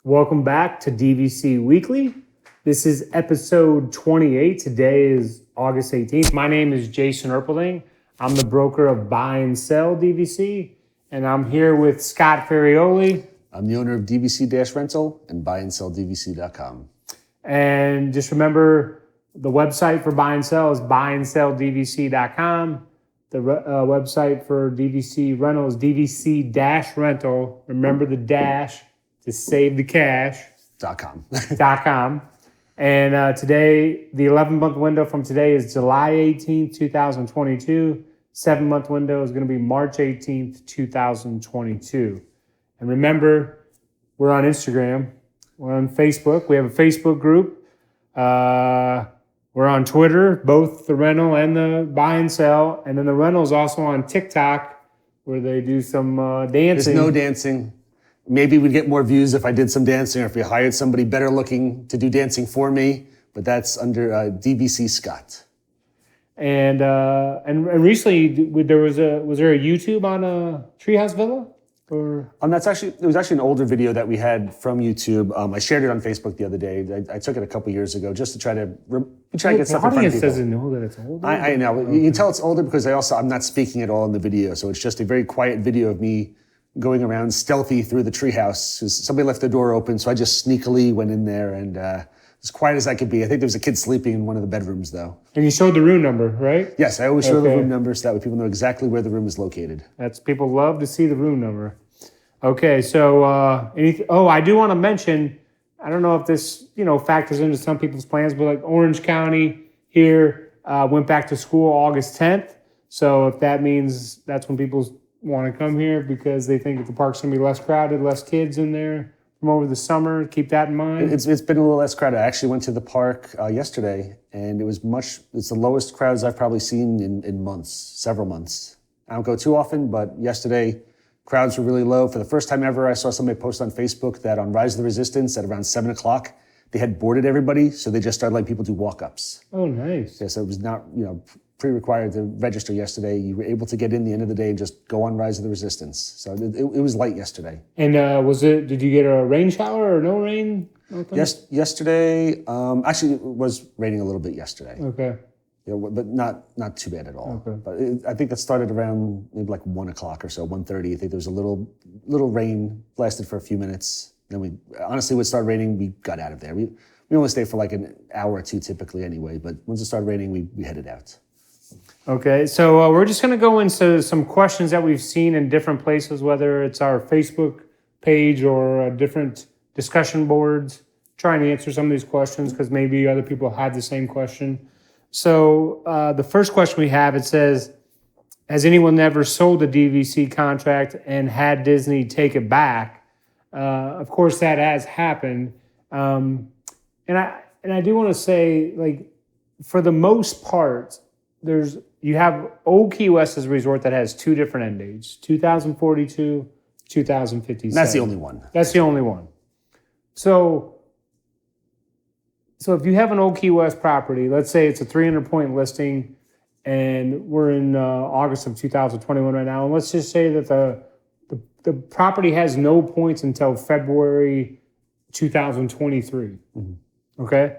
Welcome back to DVC Weekly. This is episode 28. Today is August 18th. My name is Jason Erpelding. I'm the broker of Buy and Sell DVC, and I'm here with Scott Ferrioli. I'm the owner of DVC-Rental and buyandsellDVC.com. And just remember, the website for Buy and Sell is buyandsellDVC.com. The website for DVC Rental is DVC-Rental. Remember the dash to save the cash. .com. .com. And today, the 11-month window from today is July 18th, 2022. 7-month window is going to be March 18th, 2022. And remember, we're on Instagram. We're on Facebook. We have a Facebook group. We're on Twitter, both the rental and the buy and sell. And then the rental is also on TikTok, where they do some dancing. There's no dancing. Maybe we'd get more views if I did some dancing or if we hired somebody better looking to do dancing for me. But that's under DVC Scott. And recently, was there a YouTube on a Treehouse Villa? Or it was actually an older video that we had from YouTube. I shared it on Facebook the other day. I took it a couple years ago just to try to get stuff in front of people. The audience doesn't know that it's older. I know. Okay. You can tell it's older because I'm not speaking at all in the video. So it's just a very quiet video of me going around stealthy through the treehouse. Somebody left the door open, so I just sneakily went in there and as quiet as I could be. I think there was a kid sleeping in one of the bedrooms, though. And you showed the room number, right? Yes, I always show the room number so that way people know exactly where the room is located. People love to see the room number. Okay, so I do want to mention, I don't know if this factors into some people's plans, but like Orange County here went back to school August 10th. So if that means that's when people want to come here because they think that the park's going to be less crowded, less kids in there from over the summer. Keep that in mind. It's been a little less crowded. I actually went to the park yesterday, and it's the lowest crowds I've probably seen in months, several months. I don't go too often, but yesterday crowds were really low. For the first time ever, I saw somebody post on Facebook that on Rise of the Resistance at around 7 o'clock, they had boarded everybody, so they just started letting people do walk-ups. Oh, nice. Yeah, so it was not, pre-required to register yesterday. You were able to get in the end of the day and just go on Rise of the Resistance. So it was light yesterday. And did you get a rain shower or no rain? Yes, yesterday, actually it was raining a little bit yesterday. Okay. Yeah, but not too bad at all. Okay. But I think that started around maybe like 1 o'clock or so, 1:30. I think there was a little rain, lasted for a few minutes. Then when it started raining, we got out of there. We only stay for like an hour or two typically anyway, but once it started raining, we headed out. Okay, so we're just going to go into some questions that we've seen in different places, whether it's our Facebook page or different discussion boards, trying to answer some of these questions because maybe other people had the same question. So the first question we have, it says, has anyone ever sold a DVC contract and had Disney take it back? Of course, that has happened. And I do want to say, like, for the most part, you have Old Key West as a resort that has two different end dates, 2042, 2057. That's the only one. That's the only one. So if you have an Old Key West property, let's say it's a 300-point listing, and we're in August of 2021 right now, and let's just say that the property has no points until February 2023. Mm-hmm. Okay?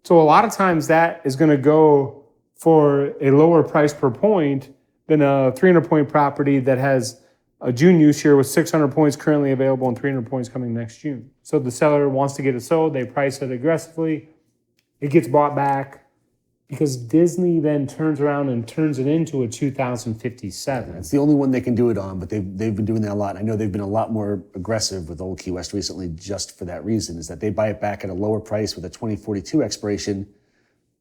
So a lot of times that is going to go for a lower price per point than a 300-point property that has a June use year with 600 points currently available and 300 points coming next June. So the seller wants to get it sold. They price it aggressively. It gets bought back because Disney then turns around and turns it into a 2057. It's the only one they can do it on, but they've been doing that a lot. I know they've been a lot more aggressive with Old Key West recently just for that reason, is that they buy it back at a lower price with a 2042 expiration,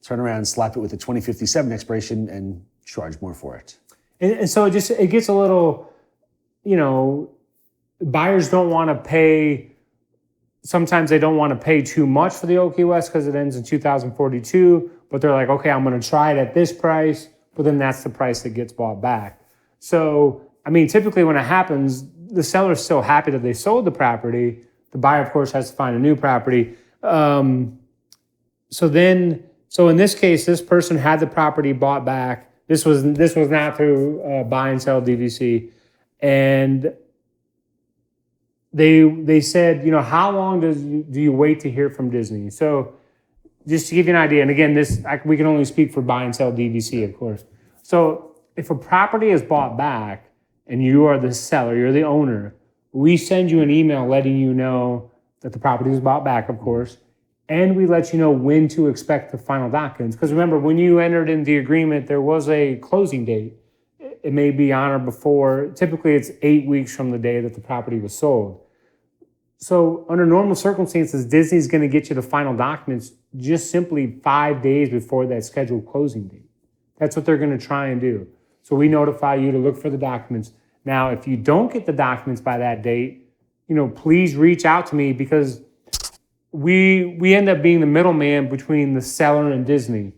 turn around, slap it with a 2057 expiration, and charge more for it. And so it gets a little, buyers don't want to pay. Sometimes they don't want to pay too much for the Old Key West because it ends in 2042, but they're like, okay, I'm going to try it at this price, but then that's the price that gets bought back. So, typically when it happens, the seller's still happy that they sold the property. The buyer, of course, has to find a new property. So in this case, this person had the property bought back. This was not through Buy and Sell DVC, and they said, how long do you wait to hear from Disney? So just to give you an idea, and again, we can only speak for buy and sell DVC, of course. So if a property is bought back and you are the seller, you're the owner, we send you an email letting you know that the property was bought back, of course, and we let you know when to expect the final documents. Because remember, when you entered in the agreement, there was a closing date. It may be on or before. Typically, it's 8 weeks from the day that the property was sold. So under normal circumstances, Disney's going to get you the final documents just simply 5 days before that scheduled closing date. That's what they're going to try and do. So we notify you to look for the documents. Now, if you don't get the documents by that date, please reach out to me, because we end up being the middleman between the seller and Disney,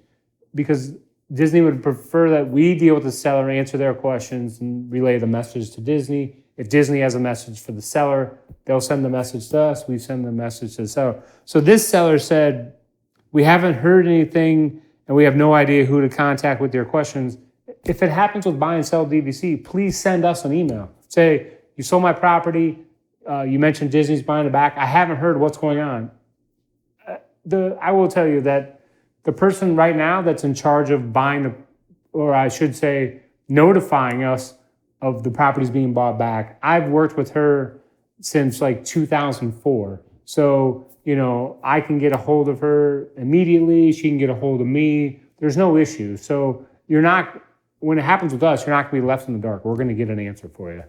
because Disney would prefer that we deal with the seller, answer their questions, and relay the message to Disney. If Disney has a message for the seller, they'll send the message to us. We send the message to the seller. So this seller said, we haven't heard anything and we have no idea who to contact with your questions. If it happens with buy and sell DVC, please send us an email. Say, you sold my property. You mentioned Disney's buying it back. I haven't heard what's going on. I will tell you that the person right now that's in charge of notifying us of the properties being bought back, I've worked with her since like 2004. So, I can get a hold of her immediately. She can get a hold of me. There's no issue. So when it happens with us, you're not going to be left in the dark. We're going to get an answer for you.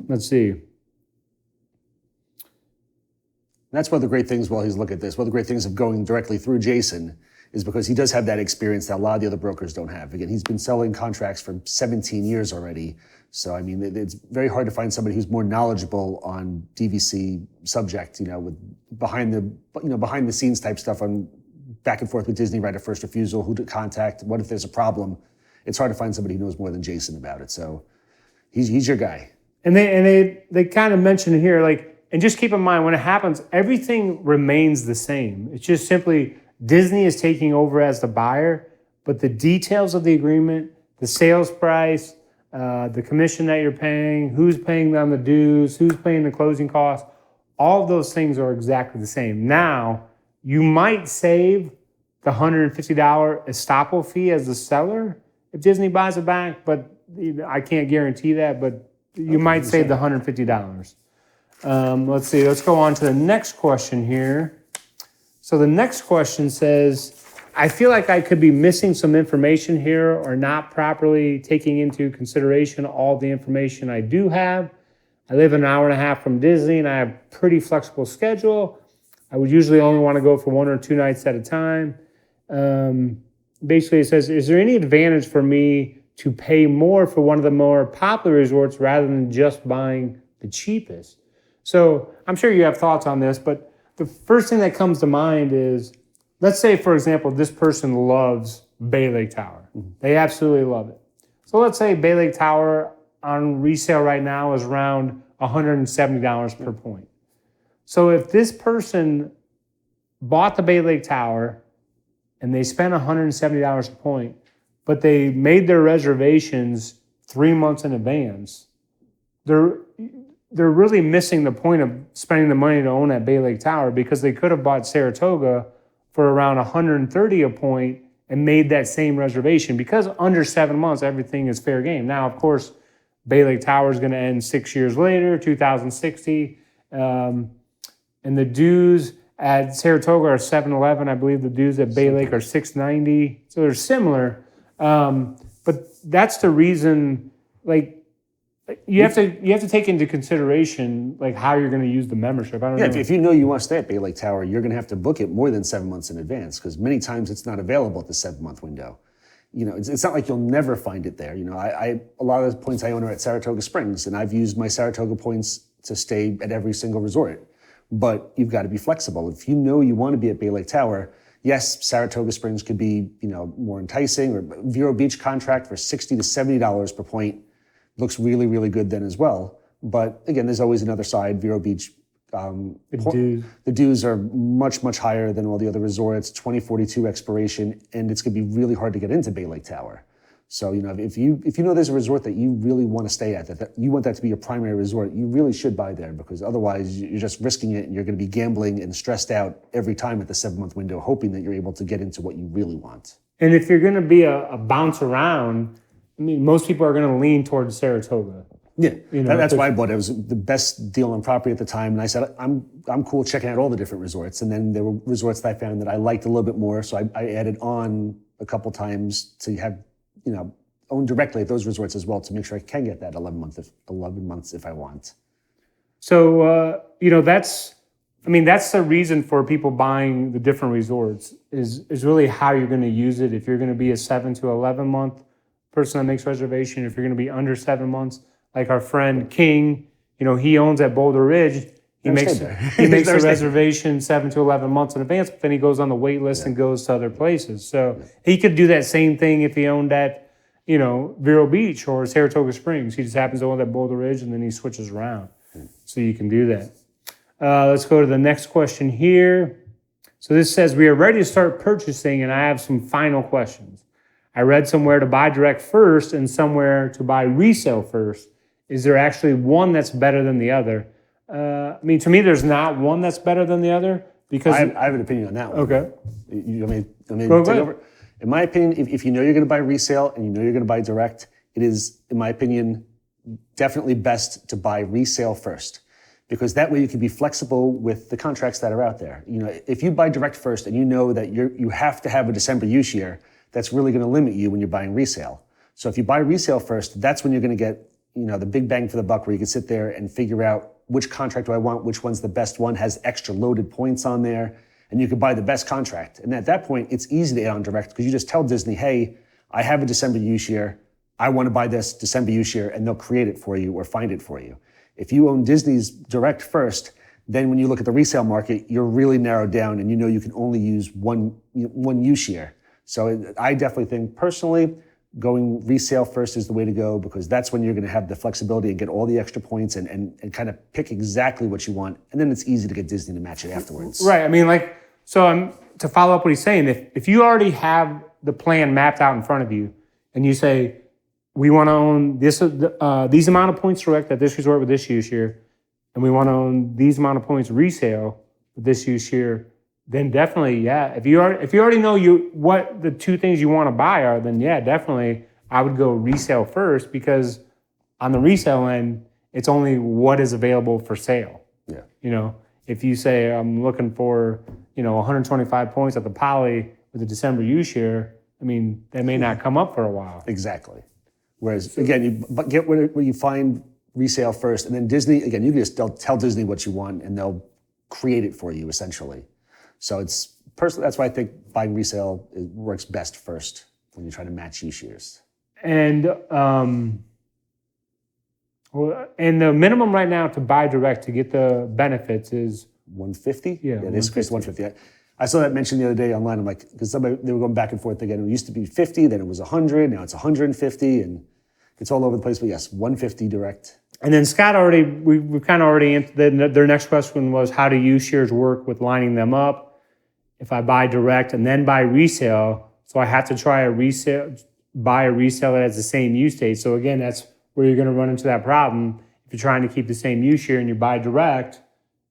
Let's see. That's one of the great things while he's looking at this. One of the great things of going directly through Jason is because he does have that experience that a lot of the other brokers don't have. Again, he's been selling contracts for 17 years already. So, I mean, it's very hard to find somebody who's more knowledgeable on DVC subject, with behind the scenes type stuff on back and forth with Disney, right of first refusal, who to contact, what if there's a problem. It's hard to find somebody who knows more than Jason about it. So he's your guy. And they kind of mentioned here, and just keep in mind, when it happens, everything remains the same. It's just simply Disney is taking over as the buyer, but the details of the agreement, the sales price, the commission that you're paying, who's paying them the dues, who's paying the closing costs, all of those things are exactly the same. Now, you might save the $150 estoppel fee as the seller if Disney buys it back, but I can't guarantee that, but you might save the $150. Let's see, let's go on to the next question here. So the next question says, I feel like I could be missing some information here or not properly taking into consideration all the information I do have. I live an hour and a half from Disney and I have a pretty flexible schedule. I would usually only want to go for 1 or 2 nights at a time. Basically, it says, is there any advantage for me to pay more for one of the more popular resorts rather than just buying the cheapest? So I'm sure you have thoughts on this, but the first thing that comes to mind is, let's say, for example, this person loves Bay Lake Tower. Mm-hmm. They absolutely love it. So let's say Bay Lake Tower on resale right now is around $170 per point. So if this person bought the Bay Lake Tower and they spent $170 a point, but they made their reservations 3 months in advance, they're really missing the point of spending the money to own that Bay Lake Tower, because they could have bought Saratoga for around $130 a point and made that same reservation, because under 7 months, everything is fair game. Now, of course, Bay Lake Tower is going to end 6 years later, 2060. And the dues at Saratoga are $711. I believe the dues at Bay Lake are $690. So they're similar. But that's the reason, you have to take into consideration how you're going to use the membership. I don't know. If you know you want to stay at Bay Lake Tower, you're going to have to book it more than 7 months in advance, because many times it's not available at the 7-month window. It's not like you'll never find it there. A lot of the points I own are at Saratoga Springs, and I've used my Saratoga points to stay at every single resort. But you've got to be flexible. If you know you want to be at Bay Lake Tower, yes, Saratoga Springs could be more enticing, or Vero Beach contract for $60 to $70 per point looks really, really good then as well. But again, there's always another side. Vero Beach, the dues are much, much higher than all the other resorts, 2042 expiration, and it's going to be really hard to get into Bay Lake Tower. So, if you know there's a resort that you really want to stay at, that you want that to be your primary resort, you really should buy there, because otherwise you're just risking it and you're going to be gambling and stressed out every time at the 7-month window, hoping that you're able to get into what you really want. And if you're going to be a bounce around, I mean, most people are going to lean towards Saratoga. Yeah, that's why I bought it. It was the best deal on property at the time, and I said I'm cool checking out all the different resorts. And then there were resorts that I found that I liked a little bit more, so I added on a couple times to have own directly at those resorts as well, to make sure I can get that 11 months if I want. So that's the reason for people buying the different resorts is really how you're going to use it. If you're going to be a 7 to 11 month person that makes reservation, if you're going to be under 7 months, like our friend King, he owns at Boulder Ridge. He makes a reservation 7 to 11 months in advance, but then he goes on the wait list and goes to other places. So he could do that same thing if he owned at, Vero Beach or Saratoga Springs. He just happens to own at Boulder Ridge, and then he switches around. So you can do that. Let's go to the next question here. So this says, we are ready to start purchasing, and I have some final questions. I read somewhere to buy direct first and somewhere to buy resale first. Is there actually one that's better than the other? To me, there's not one that's better than the other, because I have an opinion on that one. Okay. You want me Go to take ahead. over? In my opinion, if you know you're going to buy resale and you know you're going to buy direct, it is, in my opinion, definitely best to buy resale first, because that way you can be flexible with the contracts that are out there. If you buy direct first and you know that you have to have a December use year, that's really going to limit you when you're buying resale. So if you buy resale first, that's when you're going to get the big bang for the buck, where you can sit there and figure out which contract do I want, which one's the best one, has extra loaded points on there, and you can buy the best contract. And at that point, it's easy to add on direct, because you just tell Disney, hey, I have a December use year, I want to buy this December use year, and they'll create it for you or find it for you. If you own Disney's direct first, then when you look at the resale market, you're really narrowed down, and you can only use one use year. So I definitely think, personally, going resale first is the way to go, because that's when you're going to have the flexibility and get all the extra points and kind of pick exactly what you want. And then it's easy to get Disney to match it afterwards. Right. To follow up what he's saying, if you already have the plan mapped out in front of you, and you say, we want to own these amount of points direct at this resort with this use year, and we want to own these amount of points resale with this use year, then definitely, yeah. If you already know what the two things you want to buy are, then yeah, definitely I would go resale first, because on the resale end, it's only what is available for sale. Yeah. If you say I'm looking for 125 points at the Poly with a December use year, that may not come up for a while. Exactly. Whereas again, you get where you find resale first, and then Disney, again, they'll tell Disney what you want, and they'll create it for you essentially. So it's personally, that's why I think buying resale works best first when you try to match use years. And the minimum right now to buy direct to get the benefits is 150. Yeah, they increased 150. I saw that mentioned the other day online. I'm like, because they were going back and forth again. It used to be 50, then it was 100, now it's 150, and it's all over the place. But yes, 150 direct. And then Scott we've kind of already answered. Their next question was, how do use shares work with lining them up? If I buy direct and then buy resale, so I have to buy a resale that has the same use date. So again, that's where you're going to run into that problem. If you're trying to keep the same use year and you buy direct,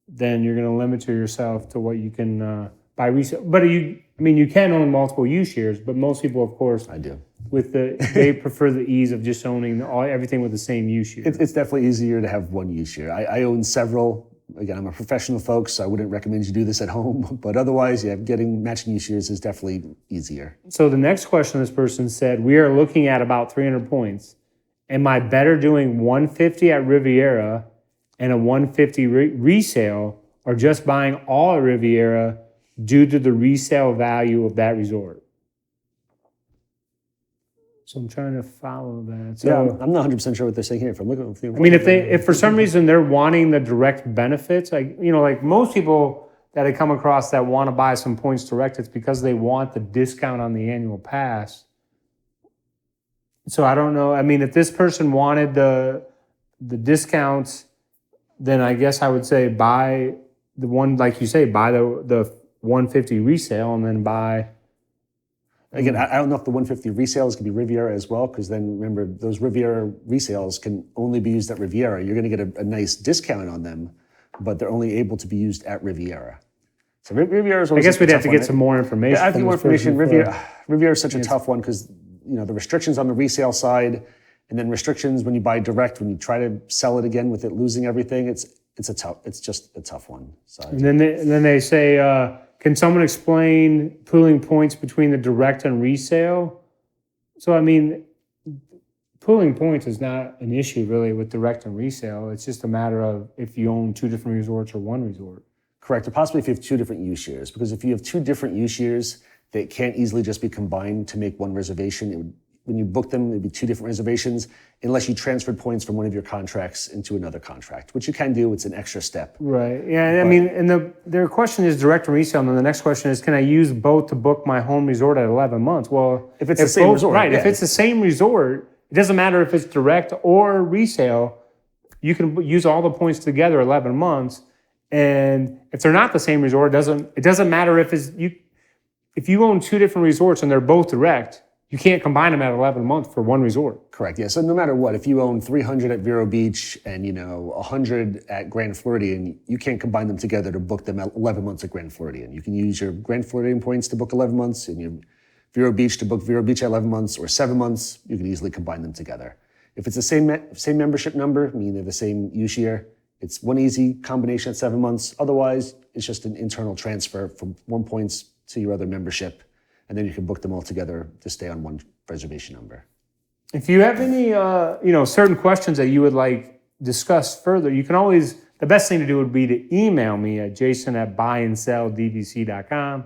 then you're going to limit yourself to what you can buy resale. But you can own multiple use years, but most people, of course, I do. They prefer the ease of just owning everything with the same use year. It's definitely easier to have one use year. I own several. Again, I'm a professional, folks, so I wouldn't recommend you do this at home. But otherwise, getting matching use years is definitely easier. So the next question this person said, we are looking at about 300 points. Am I better doing 150 at Riviera and a 150 resale, or just buying all at Riviera due to the resale value of that resort? So I'm trying to follow that. So, yeah, I'm not 100% sure what they're saying here. If I'm looking, if for some reason they're wanting the direct benefits, like most people that I come across that want to buy some points direct, it's because they want the discount on the annual pass. So I don't know. If this person wanted the discounts, then I guess I would say buy the one, like you say, buy the 150 resale, and then buy. Again, I don't know if the 150 resales can be Riviera as well, because then remember, those Riviera resales can only be used at Riviera. You're going to get a nice discount on them, but they're only able to be used at Riviera. So Riviera is always I guess we'd have to get some more information. Yeah, I think more information. Riviera is such a tough one because the restrictions on the resale side, and then restrictions when you buy direct, when you try to sell it again with it losing everything. It's just a tough one. So. And then they say, can someone explain pooling points between the direct and resale? So I mean, pooling points is not an issue really with direct and resale. It's just a matter of if you own 2 different resorts or 1 resort. Correct, or possibly if you have 2 different use years. Because if you have 2 different use years, they can't easily just be combined to make one reservation. When you book them, it'd be 2 different reservations, unless you transferred points from one of your contracts into another contract, which you can do. It's an extra step. Right. Yeah. I mean, and their question is direct and resale, and then the next question is, can I use both to book my home resort at 11 months? Well, if it's the same resort, right? Yeah. If it's the same resort, it doesn't matter if it's direct or resale. You can use all the points together 11 months, and if they're not the same resort, it doesn't matter if you own 2 different resorts and they're both direct. You can't combine them at 11 months for 1 resort. Correct. Yeah. So no matter what, if you own 300 at Vero Beach and 100 at Grand Floridian, you can't combine them together to book them at 11 months at Grand Floridian. You can use your Grand Floridian points to book 11 months and your Vero Beach to book Vero Beach at 11 months or 7 months. You can easily combine them together. If it's the same membership number, meaning they're the same use year, it's one easy combination at 7 months. Otherwise, it's just an internal transfer from 1 points to your other membership. And then you can book them all together to stay on 1 reservation number. If you have any, certain questions that you would like discussed further, you can always, the best thing to do would be to email me at jason@buyandsellDVC.com.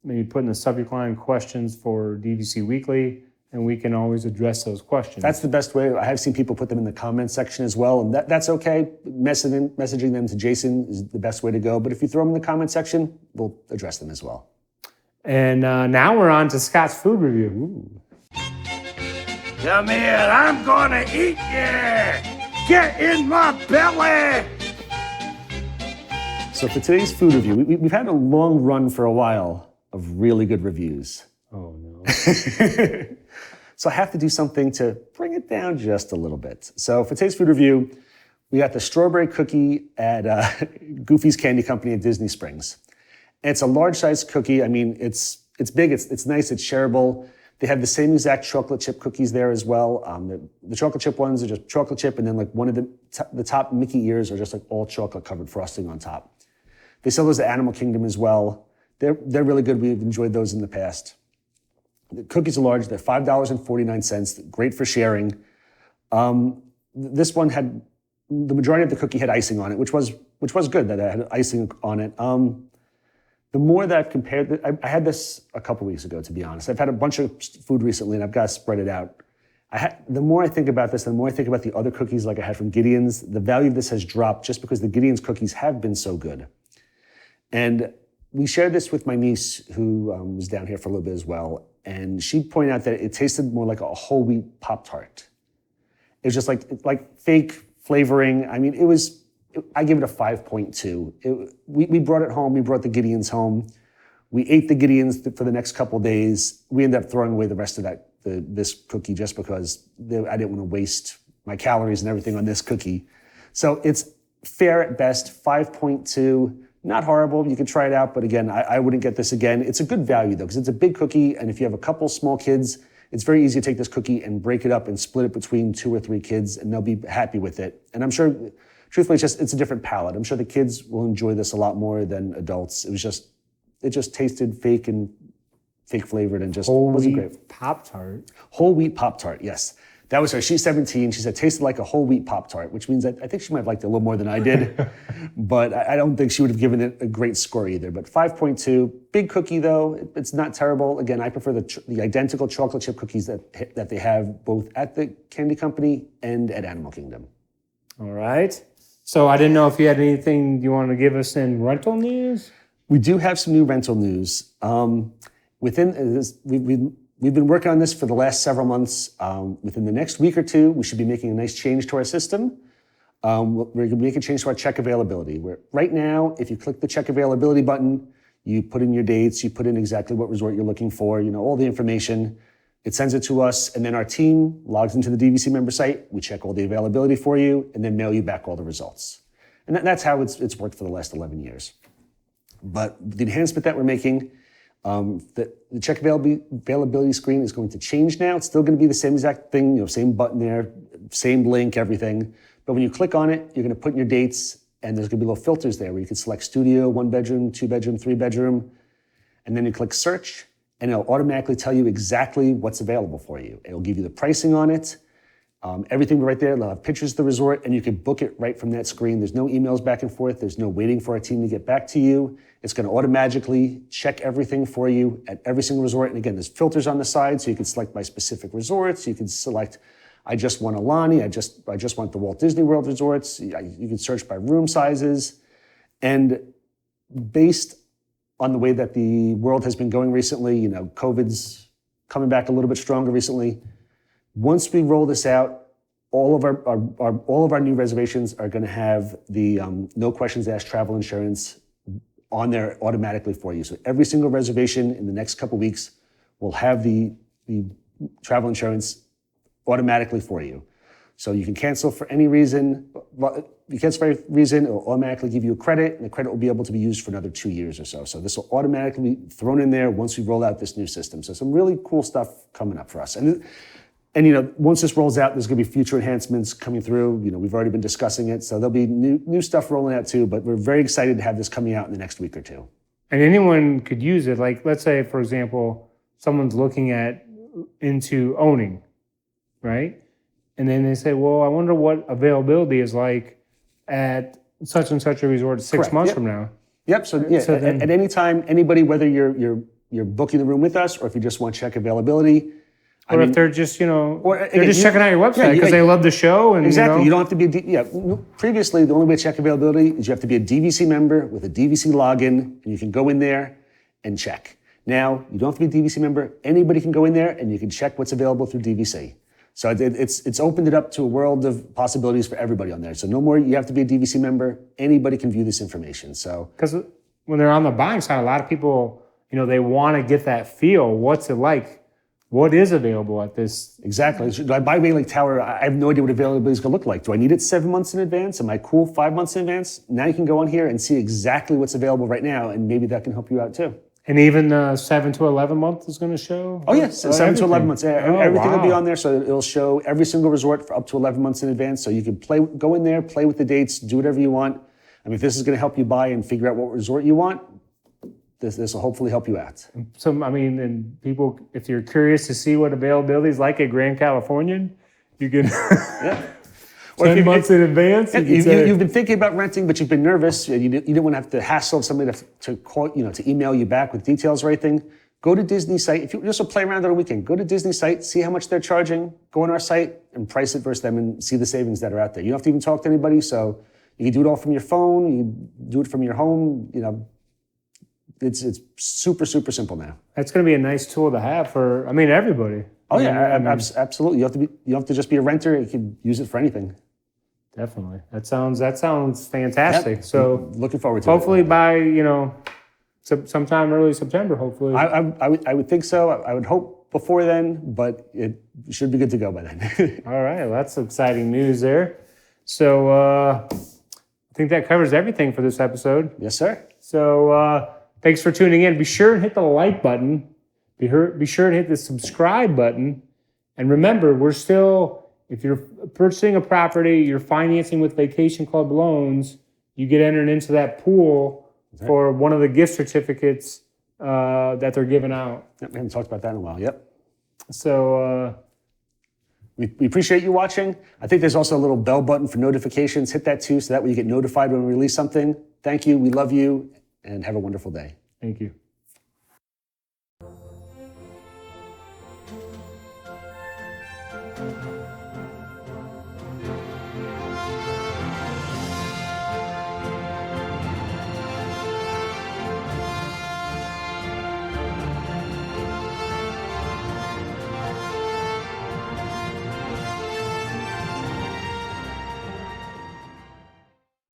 Maybe put in the subject line questions for DVC Weekly, and we can always address those questions. That's the best way. I have seen people put them in the comments section as well, and that's okay. Messaging them to Jason is the best way to go. But if you throw them in the comment section, we'll address them as well. And now we're on to Scott's food review. Ooh. Come here, I'm gonna eat you! Get in my belly! So for today's food review, we've had a long run for a while of really good reviews. Oh no. So I have to do something to bring it down just a little bit. So for today's food review, we got the strawberry cookie at Goofy's Candy Company at Disney Springs. And it's a large size cookie. I mean, it's big, it's nice, it's shareable. They have the same exact chocolate chip cookies there as well. The chocolate chip ones are just chocolate chip, and then like one of the top Mickey ears are just like all chocolate covered frosting on top. They sell those at Animal Kingdom as well. They're really good. We've enjoyed those in the past. The cookies are large. They're $5.49. Great for sharing. This one had, the majority of the cookie had icing on it, which was good that it had icing on it. The more that I've compared, I had this a couple weeks ago, to be honest. I've had a bunch of food recently, and I've got to spread it out. The more I think about this, the more I think about the other cookies like I had from Gideon's, the value of this has dropped just because the Gideon's cookies have been so good. And we shared this with my niece, who was down here for a little bit as well, and she pointed out that it tasted more like a whole wheat Pop-Tart. It was just like fake flavoring. I mean, I give it a 5.2. We brought it home. We brought the Gideon's home. We ate the Gideon's for the next couple of days. We ended up throwing away the rest of this cookie just because I didn't want to waste my calories and everything on this cookie. So it's fair at best, 5.2. Not horrible. You can try it out, but again, I wouldn't get this again. It's a good value though, because it's a big cookie, and if you have a couple small kids, it's very easy to take this cookie and break it up and split it between 2 or 3 kids, and they'll be happy with it. And I'm sure, truthfully, it's a different palate. I'm sure the kids will enjoy this a lot more than adults. It just tasted fake and fake flavored and just wasn't great. Pop-Tart. Whole wheat Pop-Tart, yes. That was her. She's 17. She said, tasted like a whole wheat Pop-Tart, which means that I think she might have liked it a little more than I did. But I don't think she would have given it a great score either. But 5.2, big cookie though. It's not terrible. Again, I prefer the identical chocolate chip cookies that they have both at the Candy Company and at Animal Kingdom. All right. So I didn't know if you had anything you want to give us in rental news? We do have some new rental news. We've been working on this for the last several months. Within the next week or 2, we should be making a nice change to our system. We're going to make a change to our check availability. Right now, if you click the check availability button, You put in your dates, you put in exactly what resort you're looking for, all the information. It sends it to us, and then our team logs into the DVC member site. We check all the availability for you, and then mail you back all the results. And that's how it's worked for the last 11 years. But the enhancement that we're making, the check availability screen is going to change now. It's still going to be the same exact thing, same button there, same link, everything. But when you click on it, you're going to put in your dates, and there's going to be little filters there where you can select studio, 1 bedroom, 2 bedroom, 3 bedroom, and then you click search, and it'll automatically tell you exactly what's available for you. It'll give you the pricing on it, everything right there. They'll have pictures of the resort, and you can book it right from that screen. There's no emails back and forth. There's no waiting for our team to get back to you. It's going to automatically check everything for you at every single resort. And again, there's filters on the side, so you can select by specific resorts. You can select, I just want Alani. I just want the Walt Disney World resorts. You can search by room sizes. And based on the way that the world has been going recently, COVID's coming back a little bit stronger recently. Once we roll this out, all of our new reservations are going to have the no questions asked travel insurance on there automatically for you. So every single reservation in the next couple weeks will have the travel insurance automatically for you. So you can cancel for any reason. You cancel for any reason, it'll automatically give you a credit, and the credit will be able to be used for another 2 years or so. So this will automatically be thrown in there once we roll out this new system. So some really cool stuff coming up for us. And once this rolls out, there's going to be future enhancements coming through. We've already been discussing it, so there'll be new stuff rolling out too. But we're very excited to have this coming out in the next week or two. And anyone could use it. Like, let's say, for example, someone's looking into owning, right? And then they say, well, I wonder what availability is like at such and such a resort 6 Correct. months Yep. from now. Yep. So yeah, at any time, anybody, whether you're booking the room with us or if you just want to check availability. Or if they're just, they're again, just checking out your website because they love the show. And, exactly. You don't have to be previously, the only way to check availability is you have to be a DVC member with a DVC login, and you can go in there and check. Now, you don't have to be a DVC member. Anybody can go in there and you can check what's available through DVC. So it's opened it up to a world of possibilities for everybody on there. So no more you have to be a DVC member. Anybody can view this information. So because when they're on the buying side, a lot of people, they want to get that feel. What's it like? What is available at this? Exactly. Do I buy Bay Lake Tower? I have no idea what availability is going to look like. Do I need it 7 months in advance? Am I cool 5 months in advance? Now you can go on here and see exactly what's available right now, and maybe that can help you out too. And even 7 to 11 months is going to show? Oh, yes. 7 to 11 months. Everything will be wow. on there, so it'll show every single resort for up to 11 months in advance. So you can go in there, play with the dates, do whatever you want. I mean, if this is going to help you buy and figure out what resort you want, this will hopefully help you out. So, and people, if you're curious to see what availability is like at Grand Californian, you can... Yeah. 10 months in advance. You've been thinking about renting, but you've been nervous. You didn't want to have to hassle somebody to call, to email you back with details or anything. Go to Disney site. If you just play around on a weekend, go to Disney site, see how much they're charging, go on our site and price it versus them and see the savings that are out there. You don't have to even talk to anybody. So you can do it all from your phone. You can do it from your home. It's super, super simple now. That's going to be a nice tool to have for, everybody. Oh yeah, absolutely. You don't have to just be a renter. You can use it for anything. Definitely. That sounds fantastic. Yep. So looking forward to hopefully it. by, sometime early September, hopefully. I would think so. I would hope before then, but it should be good to go by then. All right. Well, that's exciting news there. So I think that covers everything for this episode. Yes, sir. So thanks for tuning in. Be sure and hit the like button. Be sure and hit the subscribe button. And remember, we're still... If you're purchasing a property, you're financing with Vacation Club loans, you get entered into that pool for one of the gift certificates that they're giving out. Yep, we haven't talked about that in a while. Yep. So we appreciate you watching. I think there's also a little bell button for notifications. Hit that too, so that way you get notified when we release something. Thank you. We love you, and have a wonderful day. Thank you.